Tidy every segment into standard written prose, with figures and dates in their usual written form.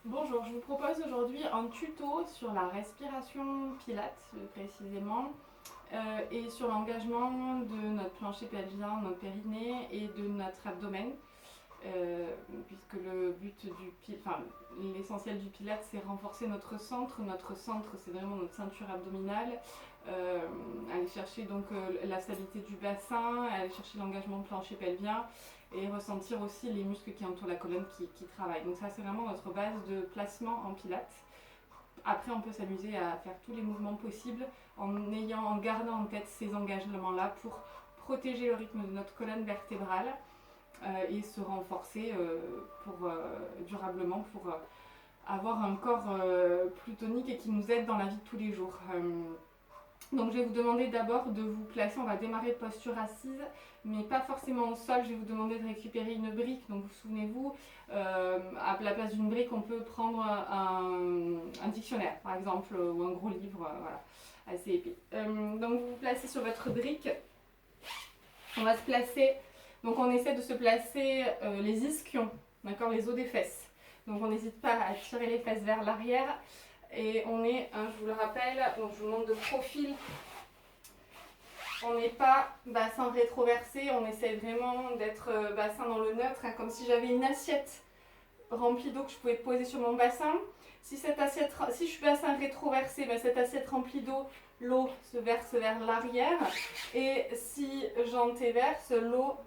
Bonjour, je vous propose aujourd'hui un tuto sur la respiration pilates précisément et sur l'engagement de notre plancher pelvien, notre périnée et de notre abdomen. Puisque le but l'essentiel du pilates, c'est renforcer notre centre. Notre centre, c'est vraiment notre ceinture abdominale. Aller chercher la stabilité du bassin, aller chercher l'engagement plancher pelvien et ressentir aussi les muscles qui entourent la colonne qui travaillent. Donc ça, c'est vraiment notre base de placement en pilates. Après, on peut s'amuser à faire tous les mouvements possibles en gardant en tête ces engagements-là pour protéger le rythme de notre colonne vertébrale et se renforcer durablement pour avoir un corps plus tonique et qui nous aide dans la vie de tous les jours. Donc je vais vous demander d'abord de vous placer, on va démarrer de posture assise, mais pas forcément au sol. Je vais vous demander de récupérer une brique. Donc vous souvenez-vous, à la place d'une brique, on peut prendre un dictionnaire, par exemple, ou un gros livre, voilà, assez épais. Donc vous vous placez sur votre brique. On va se placer, donc on essaie de se placer les ischions, d'accord, les os des fesses. Donc on n'hésite pas à tirer les fesses vers l'arrière. Et on est, je vous le rappelle, je vous montre de profil. On n'est pas bassin rétroversé, on essaie vraiment d'être bassin dans le neutre, comme si j'avais une assiette remplie d'eau que je pouvais poser sur mon bassin. Si je suis bassin rétroversé, cette assiette remplie d'eau, l'eau se verse vers l'arrière. Et si j'antéverse, l'eau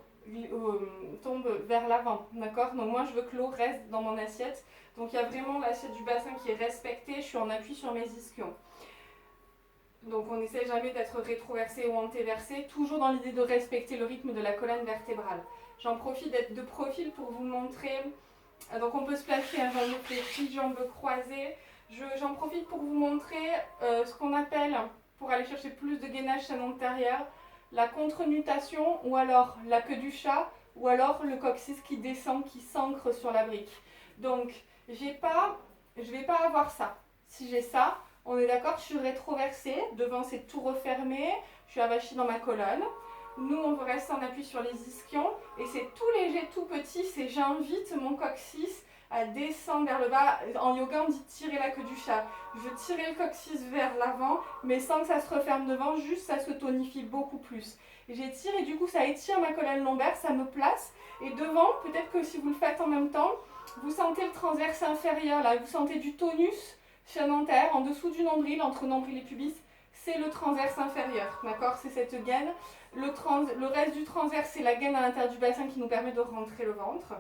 tombe vers l'avant, d'accord? Donc moi je veux que l'eau reste dans mon assiette. Donc il y a vraiment l'assiette du bassin qui est respectée, je suis en appui sur mes ischions. Donc on n'essaie jamais d'être rétroversé ou antéversé, toujours dans l'idée de respecter le rythme de la colonne vertébrale. J'en profite d'être de profil pour vous montrer. Donc on peut se placer à jambes fléchies, jambes croisées. J'en profite pour vous montrer ce qu'on appelle, pour aller chercher plus de gainage chaîne antérieure, la contre-nutation ou alors la queue du chat ou alors le coccyx qui descend, qui s'ancre sur la brique. Donc je ne vais pas avoir ça. Si j'ai ça, on est d'accord, je suis rétroversée, devant c'est tout refermé, je suis avachie dans ma colonne. Nous, on veut rester en appui sur les ischions et c'est tout léger, tout petit, c'est j'invite mon coccyx à descendre vers le bas. En yoga, on dit tirer la queue du chat. Je veux tirer le coccyx vers l'avant, mais sans que ça se referme devant, juste ça se tonifie beaucoup plus. J'étire et du coup, ça étire ma colonne lombaire, ça me place. Et devant, peut-être que si vous le faites en même temps, vous sentez le transverse inférieur, là, vous sentez du tonus chaîne antérieure en dessous du nombril, entre nombril et pubis. C'est le transverse inférieur, d'accord? C'est cette gaine. Le reste du transverse, c'est la gaine à l'intérieur du bassin qui nous permet de rentrer le ventre.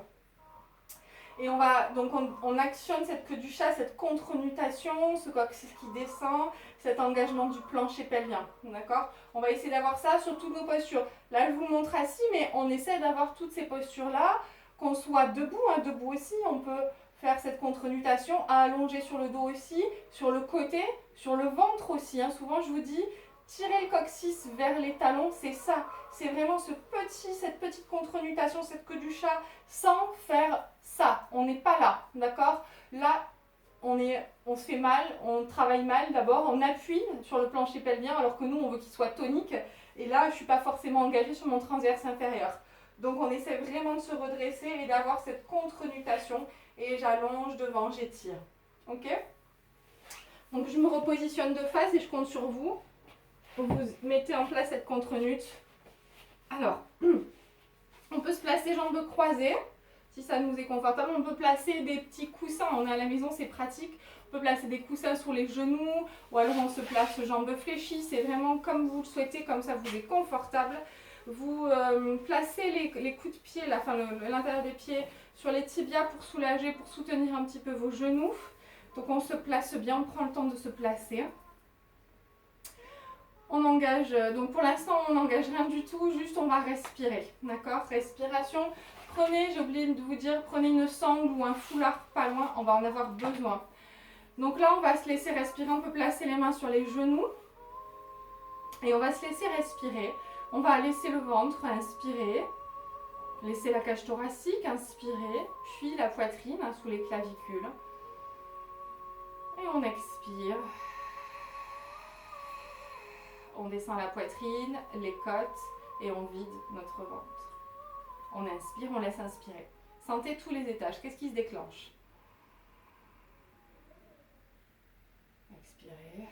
Et on actionne cette queue du chat, cette contre-nutation, ce coccyx qui descend, cet engagement du plancher pelvien, d'accord? On va essayer d'avoir ça sur toutes nos postures. Là, je vous montre assis, mais on essaie d'avoir toutes ces postures-là, qu'on soit debout, debout aussi, on peut faire cette contre-nutation, allonger sur le dos aussi, sur le côté, sur le ventre aussi. Souvent, je vous dis, tirer le coccyx vers les talons, c'est ça. C'est vraiment cette petite contre-nutation, cette queue du chat, sans faire ça. On n'est pas là, d'accord? Là, on se fait mal, on travaille mal d'abord, on appuie sur le plancher pelvien alors que nous, on veut qu'il soit tonique. Et là, je ne suis pas forcément engagée sur mon transverse inférieur. Donc, on essaie vraiment de se redresser et d'avoir cette contre-nutation. Et j'allonge devant, j'étire. Ok? Donc, je me repositionne de face et je compte sur vous. Vous mettez en place cette contre-nute. Alors, on peut se placer jambes croisées, si ça nous est confortable. On peut placer des petits coussins. On est à la maison, c'est pratique. On peut placer des coussins sur les genoux, ou alors on se place jambes fléchies. C'est vraiment comme vous le souhaitez, comme ça vous est confortable. Vous placez les coups de pied, l'intérieur des pieds, sur les tibias pour soulager, pour soutenir un petit peu vos genoux. Donc on se place bien, on prend le temps de se placer. On engage, donc pour l'instant on n'engage rien du tout, juste on va respirer, d'accord? Respiration, j'ai oublié de vous dire, prenez une sangle ou un foulard pas loin, on va en avoir besoin. Donc là on va se laisser respirer, on peut placer les mains sur les genoux et on va se laisser respirer. On va laisser le ventre inspirer, laisser la cage thoracique inspirer, puis la poitrine sous les clavicules. Et on expire. On descend la poitrine, les côtes et on vide notre ventre. On inspire, on laisse inspirer. Sentez tous les étages. Qu'est-ce qui se déclenche? Expirez.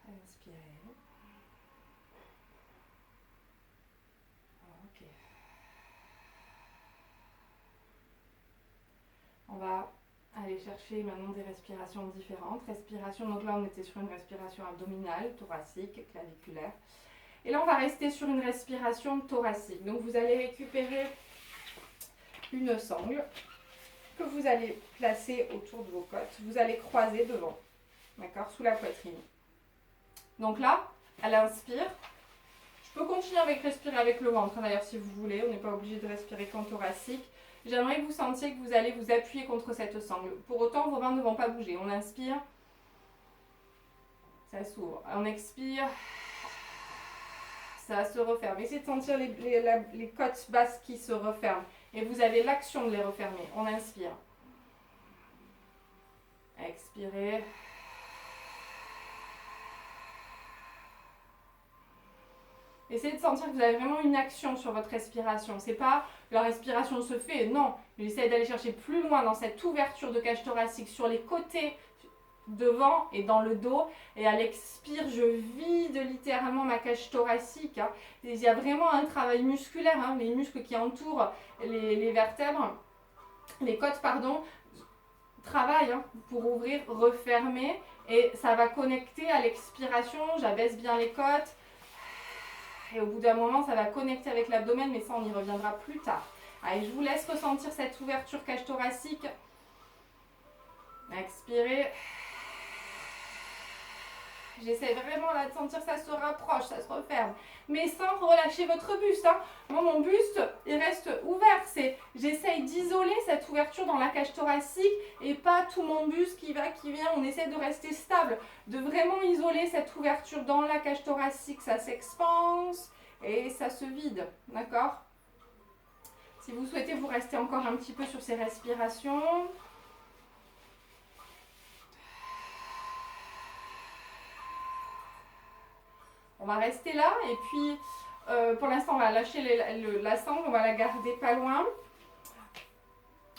Inspirez. Ok. On va aller chercher maintenant des respirations différentes. Respiration, donc là on était sur une respiration abdominale, thoracique, claviculaire. Et là on va rester sur une respiration thoracique. Donc vous allez récupérer une sangle que vous allez placer autour de vos côtes. Vous allez croiser devant, d'accord, sous la poitrine. Donc là, elle inspire. Je peux continuer avec respirer avec le ventre, d'ailleurs, si vous voulez. On n'est pas obligé de respirer qu'en thoracique. J'aimerais que vous sentiez que vous allez vous appuyer contre cette sangle. Pour autant, vos mains ne vont pas bouger. On inspire. Ça s'ouvre. On expire. Ça se referme. Essayez de sentir les côtes basses qui se referment. Et vous avez l'action de les refermer. On inspire. Expirez. Essayez de sentir que vous avez vraiment une action sur votre respiration. C'est pas la respiration se fait, non. J'essaie d'aller chercher plus loin dans cette ouverture de cage thoracique, sur les côtés, devant et dans le dos. Et à l'expire, je vide littéralement ma cage thoracique. Hein. Il y a vraiment un travail musculaire, hein, les muscles qui entourent les vertèbres, les côtes, pardon, travaillent hein, pour ouvrir, refermer. Et ça va connecter à l'expiration. J'abaisse bien les côtes. Et au bout d'un moment, ça va connecter avec l'abdomen, mais ça, on y reviendra plus tard. Allez, je vous laisse ressentir cette ouverture cage thoracique. Expirez. J'essaie vraiment là de sentir que ça se rapproche, ça se referme. Mais sans relâcher votre buste. Hein. Moi, mon buste, il reste ouvert. J'essaye d'isoler cette ouverture dans la cage thoracique et pas tout mon buste qui va, qui vient. On essaie de rester stable, de vraiment isoler cette ouverture dans la cage thoracique. Ça s'expanse et ça se vide. D'accord ? Si vous souhaitez, vous restez encore un petit peu sur ces respirations. On va rester là et puis pour l'instant on va lâcher la sangle, on va la garder pas loin.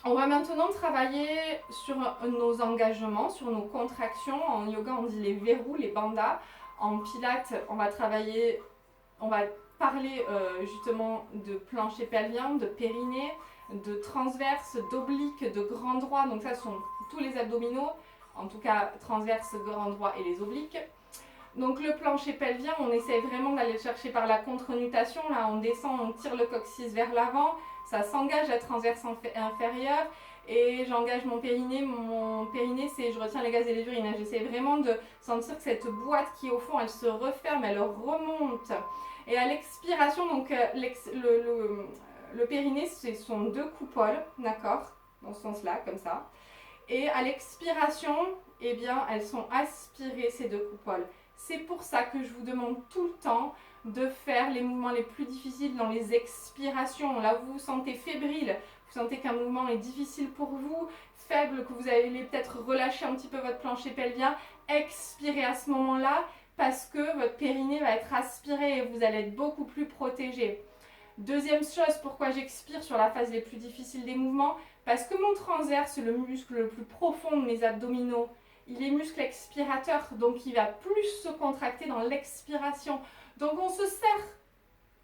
On va maintenant travailler sur nos engagements, sur nos contractions. En yoga on dit les verrous, les bandhas. En pilates on va travailler, on va parler justement de plancher pelvien, de périnée, de transverse, d'oblique, de grand droit. Donc ça ce sont tous les abdominaux, en tout cas transverse, grand droit et les obliques. Donc le plancher pelvien, on essaie vraiment d'aller le chercher par la contre-nutation. Là, on descend, on tire le coccyx vers l'avant. Ça s'engage la transverse inférieure. Et j'engage mon périnée. Mon périnée, c'est je retiens les gaz et les urines. J'essaie vraiment de sentir que cette boîte qui est au fond, elle se referme, elle remonte. Et à l'expiration, donc le périnée, ce sont deux coupoles, d'accord ? Dans ce sens-là, comme ça. Et à l'expiration, eh bien, elles sont aspirées, ces deux coupoles. C'est pour ça que je vous demande tout le temps de faire les mouvements les plus difficiles dans les expirations. Là, vous vous sentez fébrile, vous sentez qu'un mouvement est difficile pour vous, faible, que vous allez peut-être relâcher un petit peu votre plancher pelvien. Expirez à ce moment-là parce que votre périnée va être aspiré et vous allez être beaucoup plus protégé. Deuxième chose, pourquoi j'expire sur la phase les plus difficiles des mouvements ? Parce que mon transverse, le muscle le plus profond de mes abdominaux, il est muscle expirateur, donc il va plus se contracter dans l'expiration. Donc on se sert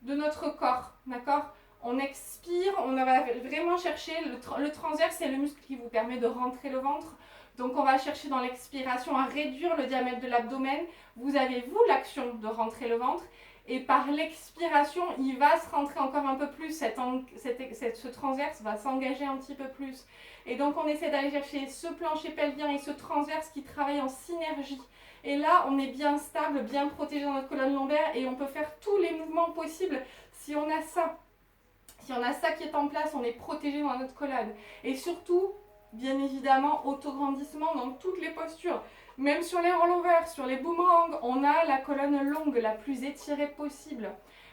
de notre corps, d'accord ? On expire, on va vraiment chercher, le transverse c'est le muscle qui vous permet de rentrer le ventre. Donc on va chercher dans l'expiration à réduire le diamètre de l'abdomen. Vous avez, vous, l'action de rentrer le ventre. Et par l'expiration, il va se rentrer encore un peu plus, ce transverse va s'engager un petit peu plus. Et donc on essaie d'aller chercher ce plancher pelvien et ce transverse qui travaillent en synergie. Et là, on est bien stable, bien protégé dans notre colonne lombaire et on peut faire tous les mouvements possibles si on a ça. Si on a ça qui est en place, on est protégé dans notre colonne. Et surtout, bien évidemment, autograndissement dans toutes les postures. Même sur les rollovers, sur les boomerangs, on a la colonne longue, la plus étirée possible.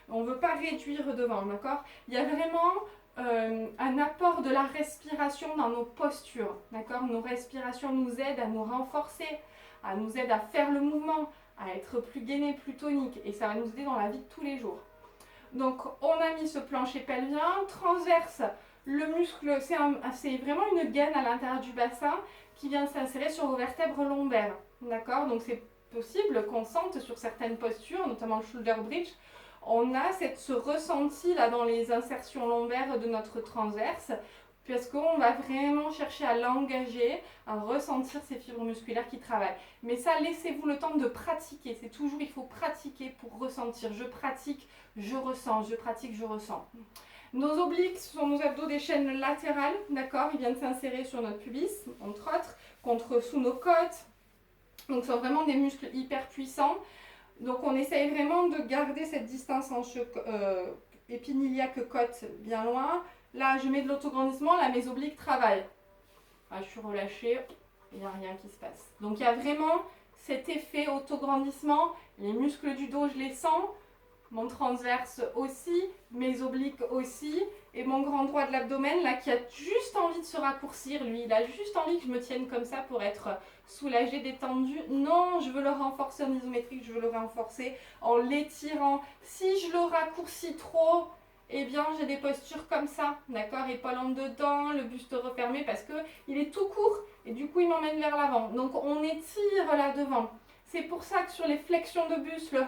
On ne veut pas réduire devant, d'accord ? Il y a vraiment un apport de la respiration dans nos postures, d'accord ? Nos respirations nous aident à nous renforcer, nous aident à faire le mouvement, à être plus gainé, plus tonique. Et ça va nous aider dans la vie de tous les jours. Donc, on a mis ce plancher pelvien transverse. Le muscle, c'est vraiment une gaine à l'intérieur du bassin qui vient s'insérer sur vos vertèbres lombaires. D'accord? Donc c'est possible qu'on sente sur certaines postures, notamment le shoulder bridge, on a ce ressenti là dans les insertions lombaires de notre transverse, parce qu'on va vraiment chercher à l'engager, à ressentir ces fibres musculaires qui travaillent. Mais ça, laissez-vous le temps de pratiquer. C'est toujours, il faut pratiquer pour ressentir. Je pratique, je ressens, je pratique, je ressens. Nos obliques sont nos abdos des chaînes latérales, d'accord? Ils viennent s'insérer sur notre pubis, entre autres, sous nos côtes. Donc, ce sont vraiment des muscles hyper puissants. Donc, on essaye vraiment de garder cette distance épiniliaque côte bien loin. Là, je mets de l'autograndissement, là, mes obliques travaillent. Là, je suis relâchée, il n'y a rien qui se passe. Donc, il y a vraiment cet effet autograndissement. Les muscles du dos, je les sens. Mon transverse aussi, mes obliques aussi. Et mon grand droit de l'abdomen, là, qui a juste envie de se raccourcir, lui. Il a juste envie que je me tienne comme ça pour être soulagé, détendu. Non, je veux le renforcer en isométrique, je veux le renforcer en l'étirant. Si je le raccourcis trop, eh bien, j'ai des postures comme ça, d'accord? Épaule en dedans, le buste refermé parce qu'il est tout court et du coup, il m'emmène vers l'avant. Donc, on étire là devant. C'est pour ça que sur les flexions de buste, le 100,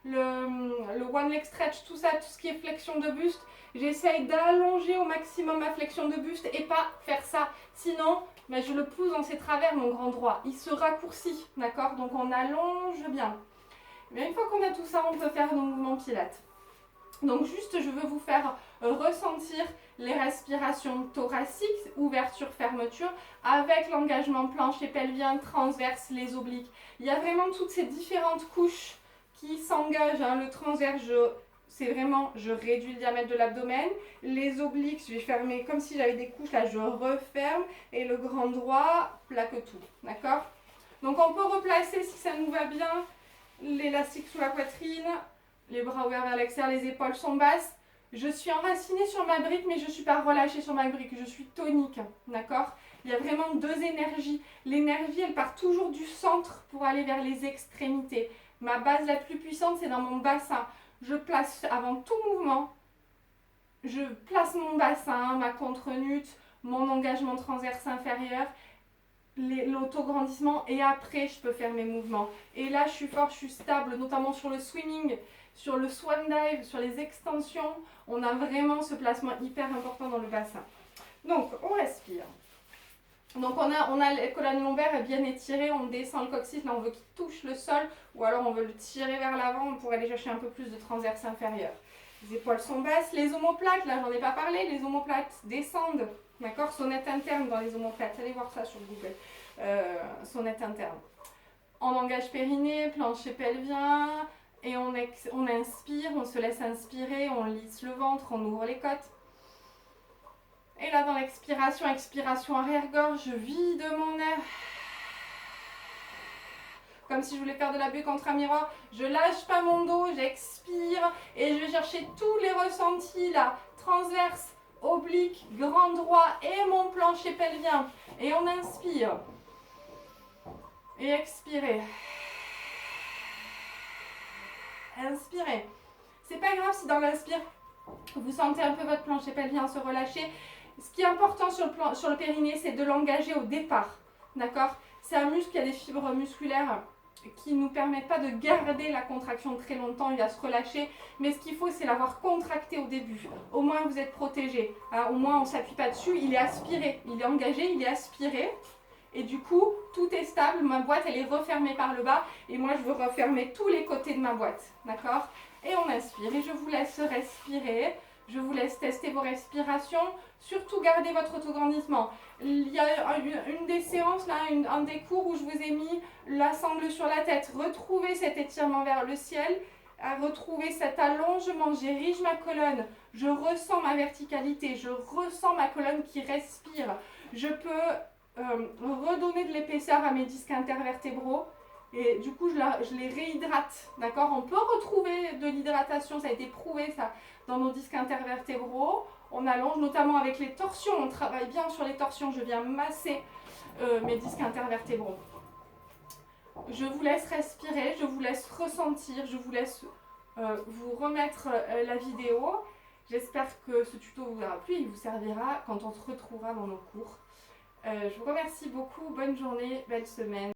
le one leg stretch, tout ça, tout ce qui est flexion de buste, j'essaye d'allonger au maximum ma flexion de buste et pas faire ça. Sinon, ben, je le pousse dans ses travers, mon grand droit. Il se raccourcit, d'accord? Donc, on allonge bien. Mais une fois qu'on a tout ça, on peut faire nos mouvements pilates. Donc juste, je veux vous faire ressentir les respirations thoraciques, ouverture, fermeture, avec l'engagement plancher pelvien, transverse, les obliques. Il y a vraiment toutes ces différentes couches qui s'engagent. Hein. Le transverse, c'est vraiment, je réduis le diamètre de l'abdomen. Les obliques, je vais fermer comme si j'avais des couches, là je referme. Et le grand droit, plaque tout, d'accord? Donc on peut replacer, si ça nous va bien, l'élastique sous la poitrine. Les bras ouverts vers l'extérieur, les épaules sont basses. Je suis enracinée sur ma brique, mais je ne suis pas relâchée sur ma brique. Je suis tonique, d'accord? Il y a vraiment deux énergies. L'énergie, elle part toujours du centre pour aller vers les extrémités. Ma base la plus puissante, c'est dans mon bassin. Je place, avant tout mouvement, je place mon bassin, ma contre-nute, mon engagement transverse inférieur, l'autograndissement, et après, je peux faire mes mouvements. Et là, je suis forte, je suis stable, notamment sur le swimming. Sur le swan dive, sur les extensions, on a vraiment ce placement hyper important dans le bassin. Donc, on respire. Donc, on a la colonne lombaire bien étirée, on descend le coccyx, là on veut qu'il touche le sol, ou alors on veut le tirer vers l'avant pour aller chercher un peu plus de transverse inférieur. Les épaules sont basses, les omoplates, là j'en ai pas parlé, les omoplates descendent, d'accord? Sonnette interne dans les omoplates, allez voir ça sur Google, sonnette interne. On engage périnée, plancher pelvien. Et on inspire, on se laisse inspirer, on lisse le ventre, on ouvre les côtes. Et là, dans l'expiration, expiration arrière-gorge, je vide mon air. Comme si je voulais faire de la bulle contre un miroir. Je lâche pas mon dos, j'expire et je vais chercher tous les ressentis là. Transverse, oblique, grand droit et mon plancher pelvien. Et on inspire. Et expirez. Inspirez. C'est pas grave si dans l'inspire, vous sentez un peu votre plancher pelvien se relâcher. Ce qui est important sur le périnée, c'est de l'engager au départ. D'accord? C'est un muscle qui a des fibres musculaires qui ne nous permettent pas de garder la contraction très longtemps. Il va se relâcher. Mais ce qu'il faut, c'est l'avoir contracté au début. Au moins, vous êtes protégé. Hein, au moins, on ne s'appuie pas dessus. Il est aspiré. Il est engagé, il est aspiré. Et du coup, tout est stable, ma boîte elle est refermée par le bas et moi je veux refermer tous les côtés de ma boîte, d'accord? Et on inspire et je vous laisse respirer, je vous laisse tester vos respirations, surtout gardez votre autograndissement. Il y a une des séances, là, un des cours où je vous ai mis la sangle sur la tête, retrouvez cet étirement vers le ciel, à retrouver cet allongement, j'érige ma colonne, je ressens ma verticalité, je ressens ma colonne qui respire, je peux redonner de l'épaisseur à mes disques intervertébraux et du coup je les réhydrate, d'accord? On peut retrouver de l'hydratation, ça a été prouvé ça dans nos disques intervertébraux. On allonge notamment avec les torsions, on travaille bien sur les torsions, je viens masser mes disques intervertébraux. Je vous laisse respirer, je vous laisse ressentir, je vous laisse vous remettre la vidéo. J'espère que ce tuto vous aura plu et vous servira quand on se retrouvera dans nos cours. Je vous remercie beaucoup, bonne journée, belle semaine.